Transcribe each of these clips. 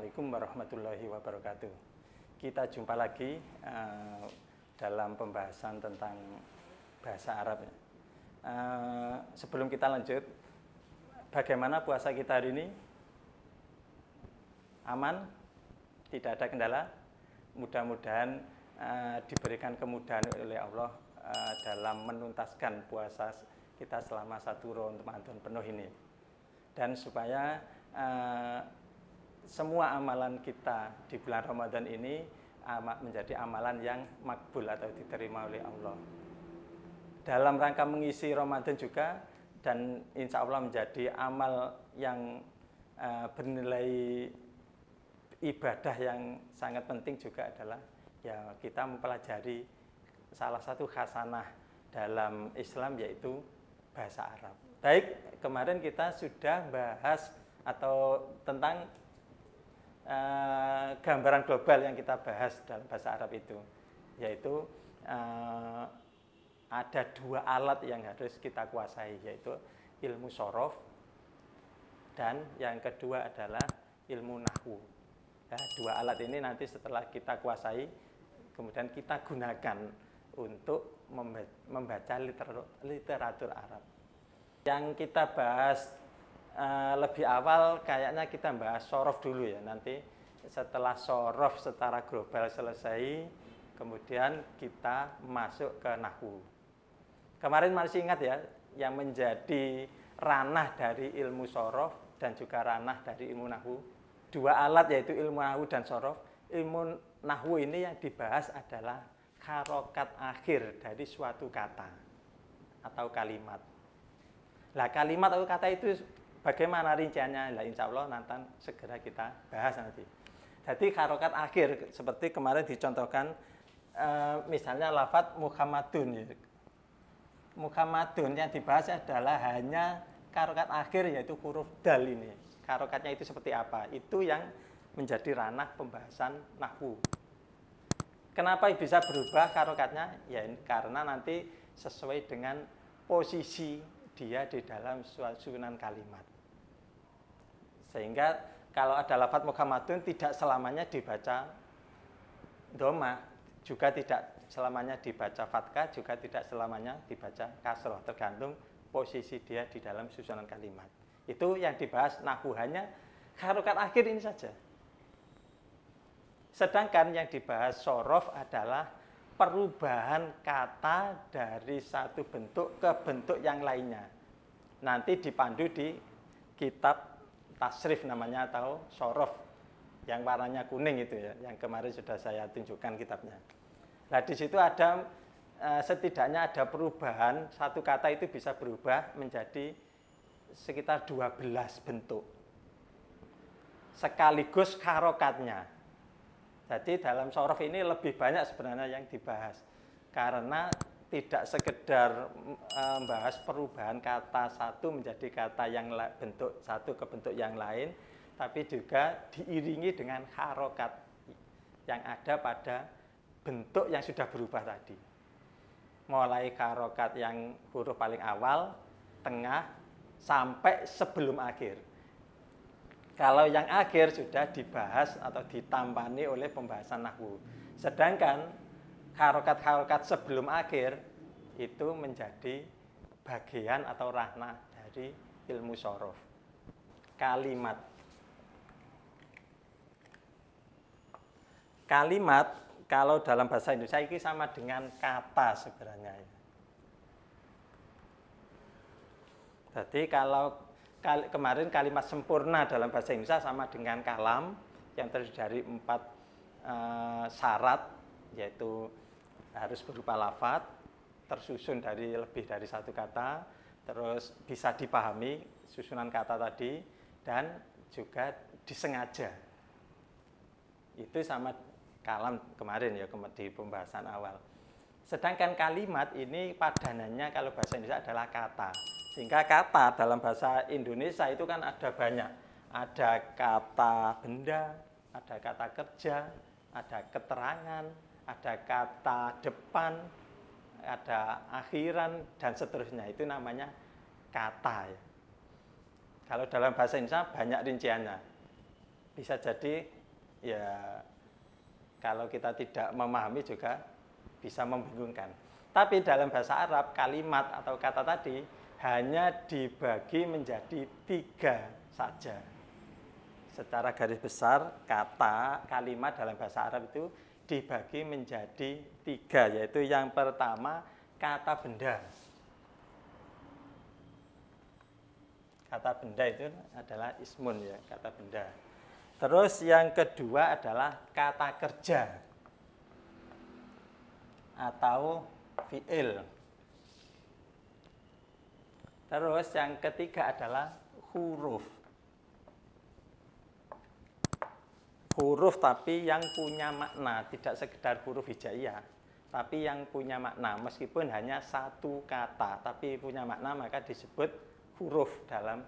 Assalamualaikum warahmatullahi wabarakatuh. Kita jumpa lagi dalam pembahasan tentang bahasa Arab. Sebelum kita lanjut, bagaimana puasa kita hari ini? Aman? Tidak ada kendala? Mudah-mudahan diberikan kemudahan oleh Allah dalam menuntaskan puasa kita selama 1 Ramadan penuh ini. Dan supaya semua amalan kita di bulan Ramadan ini menjadi amalan yang makbul atau diterima oleh Allah. Dalam rangka mengisi Ramadan juga, dan insya Allah menjadi amal yang bernilai ibadah yang sangat penting juga adalah ya kita mempelajari salah satu khasanah dalam Islam, yaitu bahasa Arab. Baik, kemarin kita sudah bahas atau tentang gambaran global yang kita bahas dalam bahasa Arab itu, yaitu ada 2 alat yang harus kita kuasai, yaitu ilmu shorof dan yang kedua adalah ilmu nahwu. Nah, 2 alat ini nanti setelah kita kuasai, kemudian kita gunakan untuk membaca literatur Arab. Yang kita bahas lebih awal kayaknya kita bahas shorof dulu ya. Nanti setelah shorof secara global selesai, kemudian kita masuk ke nahwu. Kemarin masih ingat ya, yang menjadi ranah dari ilmu shorof dan juga ranah dari ilmu nahwu, 2 alat yaitu ilmu nahwu dan shorof. Ilmu nahwu ini yang dibahas adalah harokat akhir dari suatu kata atau kalimat. Nah, kalimat atau kata itu bagaimana rinciannya? Nah, insya Allah nanti segera kita bahas nanti. Jadi harokat akhir seperti kemarin dicontohkan, misalnya lafadz Muhammadun. Muhammadun yang dibahas adalah hanya harokat akhir, yaitu huruf dal ini. Harokatnya itu seperti apa? Itu yang menjadi ranah pembahasan nahwu. Kenapa bisa berubah harokatnya? Ya karena nanti sesuai dengan posisi dia di dalam susunan kalimat. Sehingga kalau ada lafadz Muhammadun tidak selamanya dibaca dhamma, juga tidak selamanya dibaca fathah, juga tidak selamanya dibaca kasroh, tergantung posisi dia di dalam susunan kalimat. Itu yang dibahas nahwu, hanya harokat akhir ini saja. Sedangkan yang dibahas shorof adalah perubahan kata dari satu bentuk ke bentuk yang lainnya. Nanti dipandu di kitab tasrif namanya, atau shorof yang warnanya kuning itu ya, yang kemarin sudah saya tunjukkan kitabnya. Nah, di situ ada setidaknya ada perubahan, satu kata itu bisa berubah menjadi sekitar 12 bentuk sekaligus harokatnya. Jadi dalam shorof ini lebih banyak sebenarnya yang dibahas, karena tidak sekedar membahas perubahan kata satu menjadi kata yang bentuk satu ke bentuk yang lain, tapi juga diiringi dengan harokat yang ada pada bentuk yang sudah berubah tadi. Mulai harokat yang huruf paling awal, tengah, sampai sebelum akhir. Kalau yang akhir sudah dibahas atau ditampani oleh pembahasan nahwu. Sedangkan harokat-harokat sebelum akhir itu menjadi bagian atau ranah dari ilmu shorof. Kalimat. Kalimat kalau dalam bahasa Indonesia ini sama dengan kata sebenarnya. Jadi kalau kemarin kalimat sempurna dalam bahasa Indonesia sama dengan kalam yang terdiri dari 4 syarat, yaitu harus berupa lafadz, tersusun dari lebih dari 1 kata, terus bisa dipahami susunan kata tadi, dan juga disengaja. Itu sama kalam kemarin ya, di pembahasan awal. Sedangkan kalimat ini padanannya kalau bahasa Indonesia adalah kata. Sehingga kata dalam bahasa Indonesia itu kan ada banyak. Ada kata benda, ada kata kerja, ada keterangan, ada kata depan, ada akhiran, dan seterusnya. Itu namanya kata ya. Kalau dalam bahasa Indonesia banyak rinciannya. bisa jadi ya kalau kita tidak memahami juga bisa membingungkan. Tapi dalam bahasa Arab kalimat atau kata tadi hanya dibagi menjadi 3 saja. Secara garis besar kata kalimat dalam bahasa Arab itu dibagi menjadi 3, yaitu yang pertama kata benda. Kata benda itu adalah ismun ya, kata benda. Terus yang kedua adalah kata kerja atau fi'il. Terus yang ketiga adalah huruf. Huruf tapi yang punya makna, tidak sekedar huruf hijaiyah, tapi yang punya makna. Meskipun hanya satu kata, tapi punya makna maka disebut huruf dalam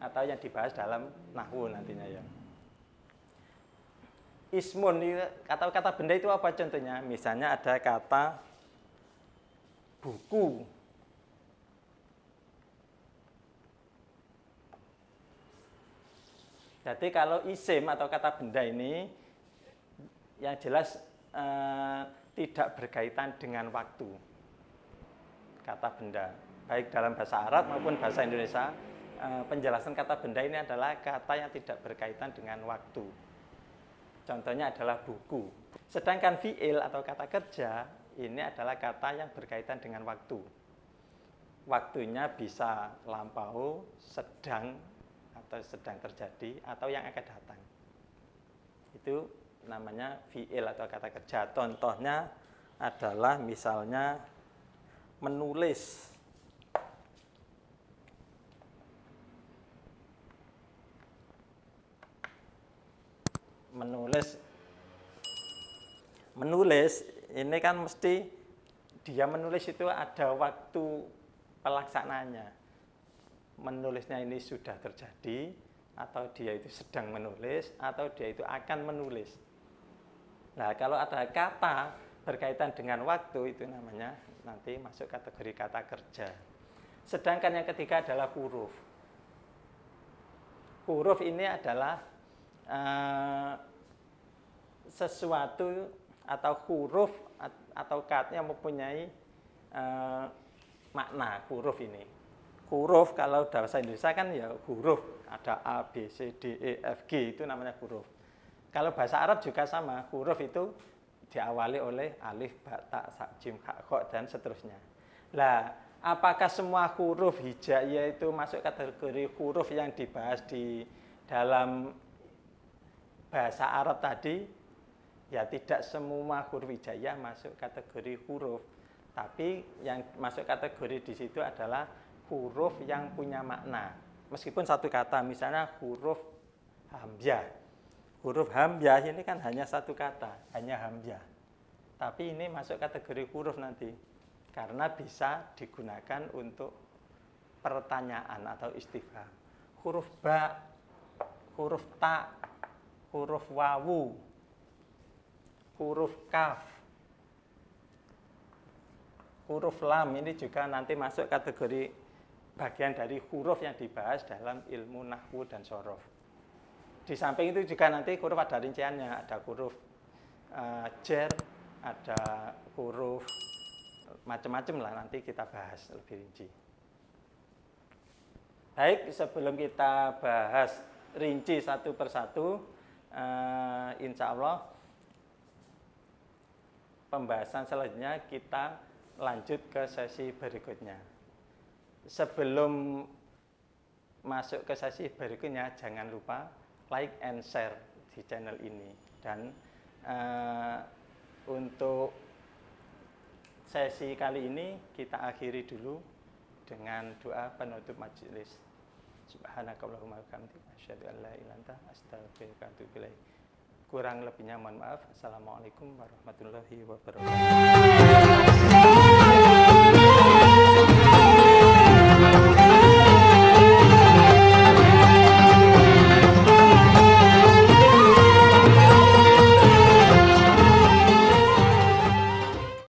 atau yang dibahas dalam nahwu nantinya ya. Ismun atau kata benda itu apa contohnya? Misalnya ada kata buku. Jadi kalau isim atau kata benda ini yang jelas tidak berkaitan dengan waktu. Kata benda, baik dalam bahasa Arab maupun bahasa Indonesia, penjelasan kata benda ini adalah kata yang tidak berkaitan dengan waktu. Contohnya adalah buku. Sedangkan fi'il atau kata kerja ini adalah kata yang berkaitan dengan waktu. Waktunya bisa lampau, sedang, atau sedang terjadi, atau yang akan datang. Itu namanya fi'il atau kata kerja. Contohnya adalah misalnya menulis. Menulis ini kan mesti dia menulis itu ada waktu pelaksanaannya. Menulisnya ini sudah terjadi, atau dia itu sedang menulis, atau dia itu akan menulis. Nah, kalau ada kata berkaitan dengan waktu itu namanya nanti masuk kategori kata kerja. Sedangkan yang ketiga adalah huruf. Huruf ini adalah sesuatu atau huruf atau katanya mempunyai makna huruf ini. Huruf kalau bahasa Indonesia kan ya huruf, ada A, B, C, D, E, F, G, itu namanya huruf. Kalau bahasa Arab juga sama, huruf itu diawali oleh alif, ba, ta, sa, jim, ha, kha, dan seterusnya. Lah, apakah semua huruf hijaiyah itu masuk kategori huruf yang dibahas di dalam bahasa Arab tadi? Ya tidak semua huruf hijaiyah masuk kategori huruf, tapi yang masuk kategori di situ adalah huruf yang punya makna. Meskipun satu kata, misalnya huruf hamzah. Huruf hamzah ini kan hanya satu kata, hanya hamzah. Tapi ini masuk kategori huruf nanti, karena bisa digunakan untuk pertanyaan atau istifham. Huruf ba, huruf ta, huruf wawu, huruf kaf, huruf lam ini juga nanti masuk kategori bagian dari huruf yang dibahas dalam ilmu nahwu dan shorof. Di samping itu juga nanti huruf ada rinciannya, ada huruf jar, ada huruf macam-macam lah, nanti kita bahas lebih rinci. Baik, sebelum kita bahas rinci satu persatu, insya Allah pembahasan selanjutnya kita lanjut ke sesi berikutnya. Sebelum masuk ke sesi berikutnya, jangan lupa like and share di channel ini. Dan untuk sesi kali ini kita akhiri dulu dengan doa penutup majelis. Subhanakallahumma wa bihamdika asyhadu an la ilaha illa anta astaghfiruka wa atubu ilaik. Kurang lebihnya mohon maaf. Assalamualaikum warahmatullahi wabarakatuh.